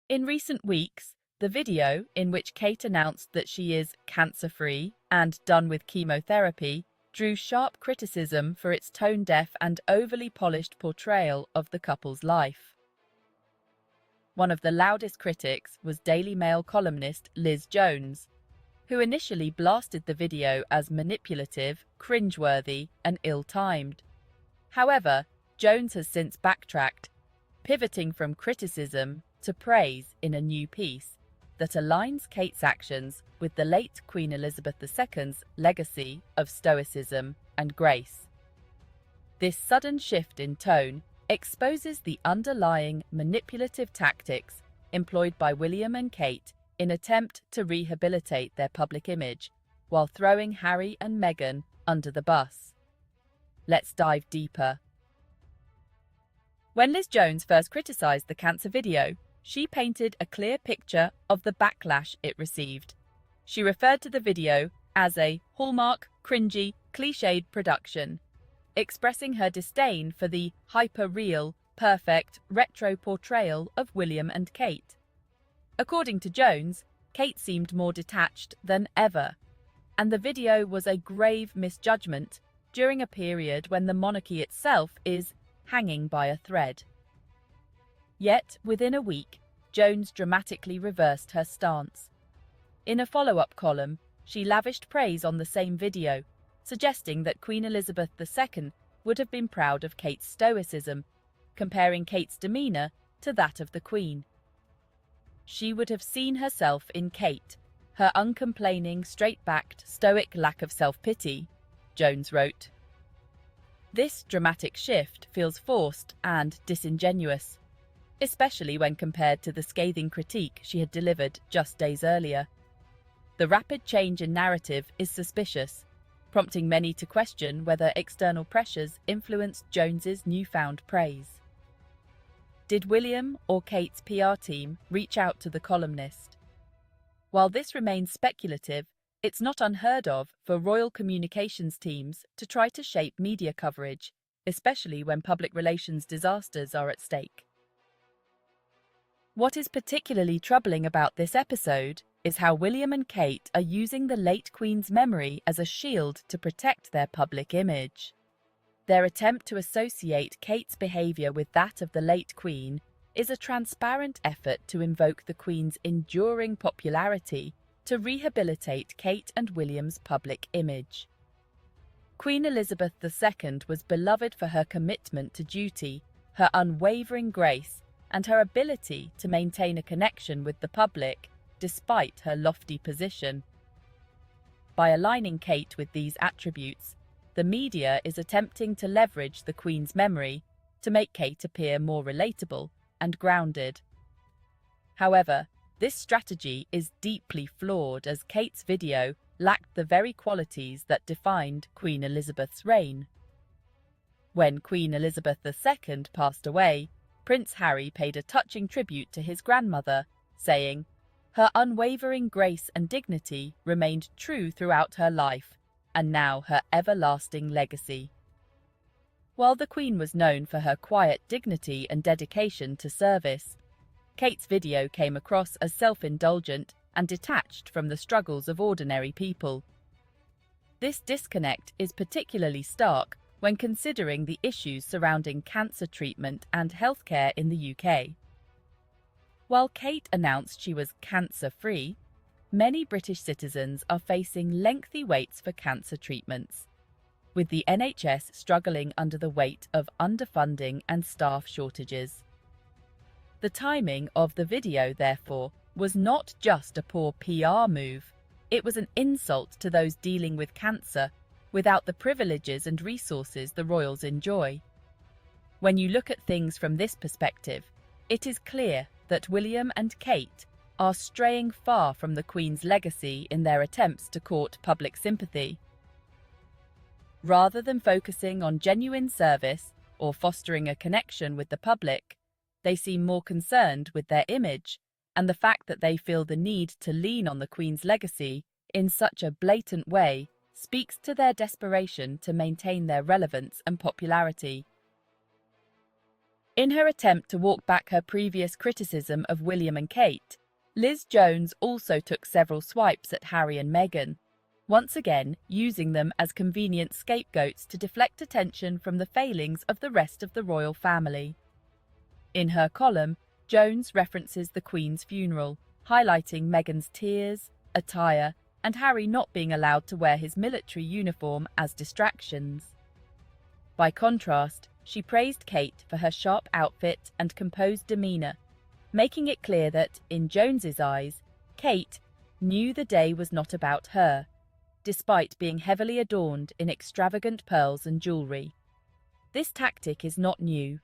In recent weeks, the video in which Kate announced that she is cancer-free and done with chemotherapy drew sharp criticism for its tone-deaf and overly polished portrayal of the couple's life. One of the loudest critics was Daily Mail columnist Liz Jones, who initially blasted the video as manipulative, cringeworthy, and ill-timed. However, Jones has since backtracked, pivoting from criticism to praise in a new piece that aligns Kate's actions with the late Queen Elizabeth II's legacy of stoicism and grace. This sudden shift in tone exposes the underlying manipulative tactics employed by William and Kate in attempt to rehabilitate their public image while throwing Harry and Meghan under the bus. Let's dive deeper. When Liz Jones first criticised the cancer video, she painted a clear picture of the backlash it received. She referred to the video as a hallmark, cringy, cliched production, expressing her disdain for the hyper-real, perfect, retro portrayal of William and Kate. According to Jones, Kate seemed more detached than ever, and the video was a grave misjudgment during a period when the monarchy itself is hanging by a thread. Yet, within a week, Jones dramatically reversed her stance. In a follow-up column, she lavished praise on the same video, suggesting that Queen Elizabeth II would have been proud of Kate's stoicism, comparing Kate's demeanour to that of the Queen. She would have seen herself in Kate, her uncomplaining, straight-backed, stoic lack of self-pity, Jones wrote. This dramatic shift feels forced and disingenuous, especially when compared to the scathing critique she had delivered just days earlier. The rapid change in narrative is suspicious, prompting many to question whether external pressures influenced Jones's newfound praise. Did William or Kate's PR team reach out to the columnist? While this remains speculative, it's not unheard of for royal communications teams to try to shape media coverage, especially when public relations disasters are at stake. What is particularly troubling about this episode is how William and Kate are using the late Queen's memory as a shield to protect their public image. Their attempt to associate Kate's behaviour with that of the late Queen is a transparent effort to invoke the Queen's enduring popularity to rehabilitate Kate and William's public image. Queen Elizabeth II was beloved for her commitment to duty, her unwavering grace, and her ability to maintain a connection with the public despite her lofty position. By aligning Kate with these attributes, the media is attempting to leverage the Queen's memory to make Kate appear more relatable and grounded. However, this strategy is deeply flawed as Kate's video lacked the very qualities that defined Queen Elizabeth's reign. When Queen Elizabeth II passed away, Prince Harry paid a touching tribute to his grandmother, saying, "Her unwavering grace and dignity remained true throughout her life, and now her everlasting legacy." While the Queen was known for her quiet dignity and dedication to service, Kate's video came across as self-indulgent and detached from the struggles of ordinary people. This disconnect is particularly stark when considering the issues surrounding cancer treatment and healthcare in the UK. While Kate announced she was cancer-free, many British citizens are facing lengthy waits for cancer treatments, with the NHS struggling under the weight of underfunding and staff shortages. The timing of the video, therefore, was not just a poor PR move, it was an insult to those dealing with cancer without the privileges and resources the royals enjoy. When you look at things from this perspective, it is clear that William and Kate are straying far from the Queen's legacy in their attempts to court public sympathy. Rather than focusing on genuine service or fostering a connection with the public, they seem more concerned with their image and the fact that they feel the need to lean on the Queen's legacy in such a blatant way speaks to their desperation to maintain their relevance and popularity. In her attempt to walk back her previous criticism of William and Kate, Liz Jones also took several swipes at Harry and Meghan, once again using them as convenient scapegoats to deflect attention from the failings of the rest of the royal family. In her column, Jones references the Queen's funeral, highlighting Meghan's tears, attire, and Harry not being allowed to wear his military uniform as distractions. By contrast, she praised Kate for her sharp outfit and composed demeanour, making it clear that, in Jones's eyes, Kate knew the day was not about her, despite being heavily adorned in extravagant pearls and jewellery. This tactic is not new.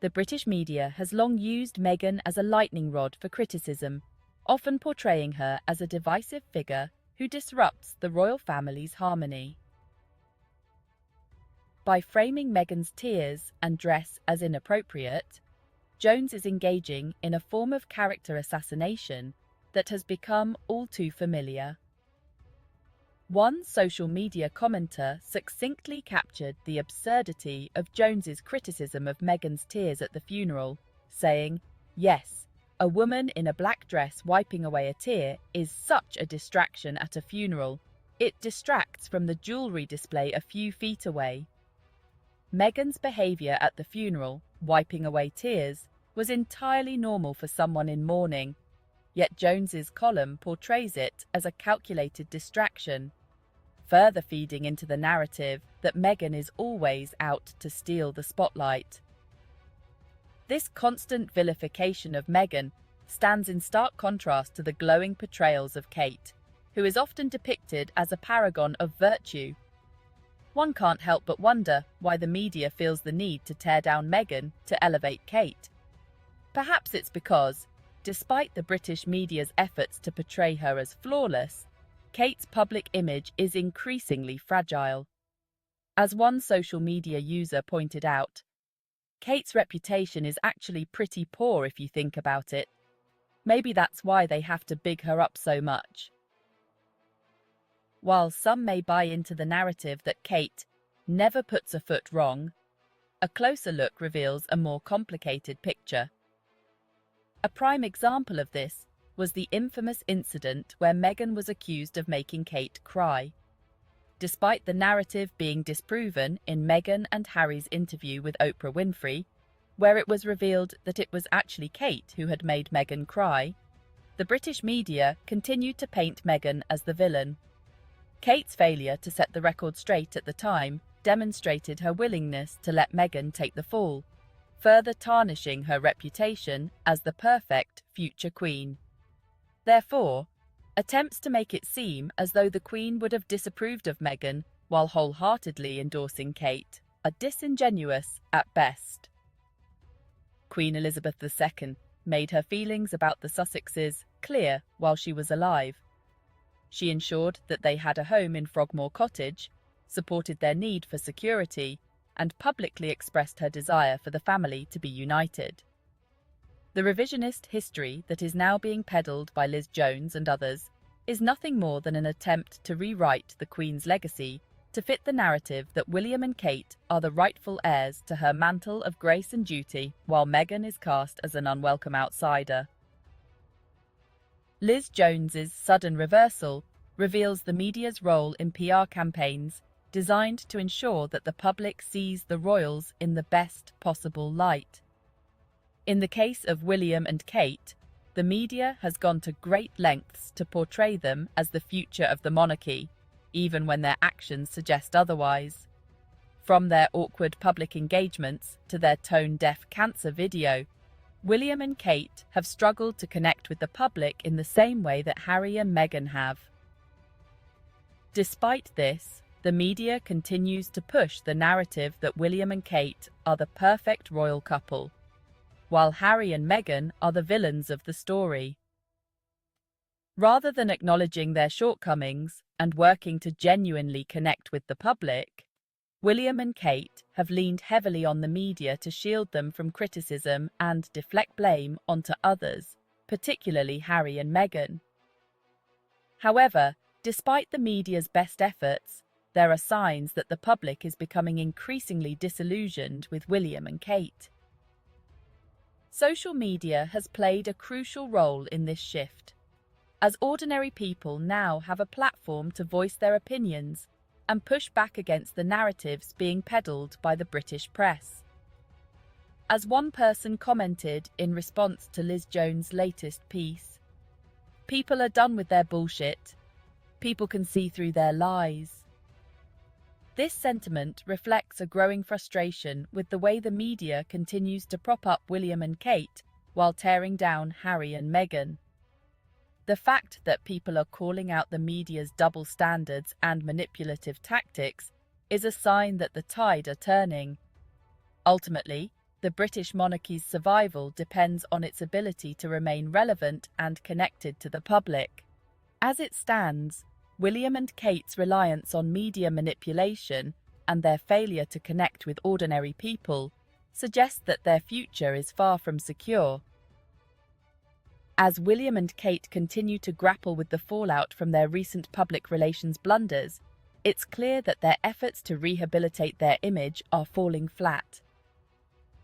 The British media has long used Meghan as a lightning rod for criticism, often portraying her as a divisive figure who disrupts the royal family's harmony. By framing Meghan's tears and dress as inappropriate, Jones is engaging in a form of character assassination that has become all too familiar. One social media commenter succinctly captured the absurdity of Jones's criticism of Meghan's tears at the funeral, saying, "Yes, a woman in a black dress wiping away a tear is such a distraction at a funeral. It distracts from the jewellery display a few feet away." Meghan's behaviour at the funeral, wiping away tears, was entirely normal for someone in mourning, yet Jones's column portrays it as a calculated distraction, further feeding into the narrative that Meghan is always out to steal the spotlight. This constant vilification of Meghan stands in stark contrast to the glowing portrayals of Kate, who is often depicted as a paragon of virtue. One can't help but wonder why the media feels the need to tear down Meghan to elevate Kate. Perhaps it's because, despite the British media's efforts to portray her as flawless, Kate's public image is increasingly fragile. As one social media user pointed out, Kate's reputation is actually pretty poor if you think about it. Maybe that's why they have to big her up so much. While some may buy into the narrative that Kate never puts a foot wrong, a closer look reveals a more complicated picture. A prime example of this was the infamous incident where Meghan was accused of making Kate cry. Despite the narrative being disproven in Meghan and Harry's interview with Oprah Winfrey, where it was revealed that it was actually Kate who had made Meghan cry, the British media continued to paint Meghan as the villain. Kate's failure to set the record straight at the time demonstrated her willingness to let Meghan take the fall, further tarnishing her reputation as the perfect future queen. Therefore, attempts to make it seem as though the Queen would have disapproved of Meghan while wholeheartedly endorsing Kate are disingenuous at best. Queen Elizabeth II made her feelings about the Sussexes clear while she was alive. She ensured that they had a home in Frogmore Cottage, supported their need for security, and publicly expressed her desire for the family to be united. The revisionist history that is now being peddled by Liz Jones and others is nothing more than an attempt to rewrite the Queen's legacy to fit the narrative that William and Kate are the rightful heirs to her mantle of grace and duty, while Meghan is cast as an unwelcome outsider. Liz Jones's sudden reversal reveals the media's role in PR campaigns designed to ensure that the public sees the royals in the best possible light. In the case of William and Kate, the media has gone to great lengths to portray them as the future of the monarchy, even when their actions suggest otherwise. From their awkward public engagements to their tone-deaf cancer video, William and Kate have struggled to connect with the public in the same way that Harry and Meghan have. Despite this, the media continues to push the narrative that William and Kate are the perfect royal couple, while Harry and Meghan are the villains of the story. Rather than acknowledging their shortcomings and working to genuinely connect with the public, William and Kate have leaned heavily on the media to shield them from criticism and deflect blame onto others, particularly Harry and Meghan. However, despite the media's best efforts, there are signs that the public is becoming increasingly disillusioned with William and Kate. Social media has played a crucial role in this shift, as ordinary people now have a platform to voice their opinions and push back against the narratives being peddled by the British press. As one person commented in response to Liz Jones' latest piece, "People are done with their bullshit. People can see through their lies." This sentiment reflects a growing frustration with the way the media continues to prop up William and Kate while tearing down Harry and Meghan. The fact that people are calling out the media's double standards and manipulative tactics is a sign that the tide are turning. Ultimately, the British monarchy's survival depends on its ability to remain relevant and connected to the public. As it stands, William and Kate's reliance on media manipulation and their failure to connect with ordinary people suggest that their future is far from secure. As William and Kate continue to grapple with the fallout from their recent public relations blunders, it's clear that their efforts to rehabilitate their image are falling flat.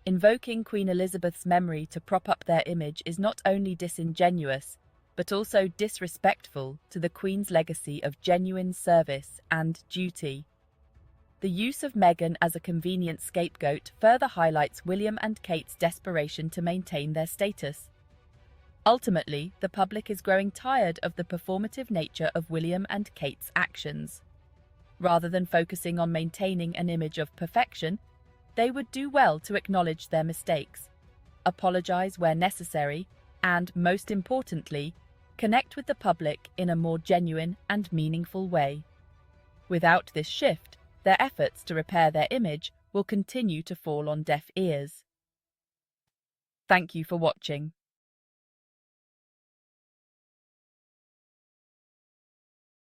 Invoking Queen Elizabeth's memory to prop up their image is not only disingenuous, but also disrespectful to the Queen's legacy of genuine service and duty. The use of Meghan as a convenient scapegoat further highlights William and Kate's desperation to maintain their status. Ultimately, the public is growing tired of the performative nature of William and Kate's actions. Rather than focusing on maintaining an image of perfection, they would do well to acknowledge their mistakes, apologize where necessary, and, most importantly, connect with the public in a more genuine and meaningful way. Without this shift, their efforts to repair their image will continue to fall on deaf ears. Thank you for watching.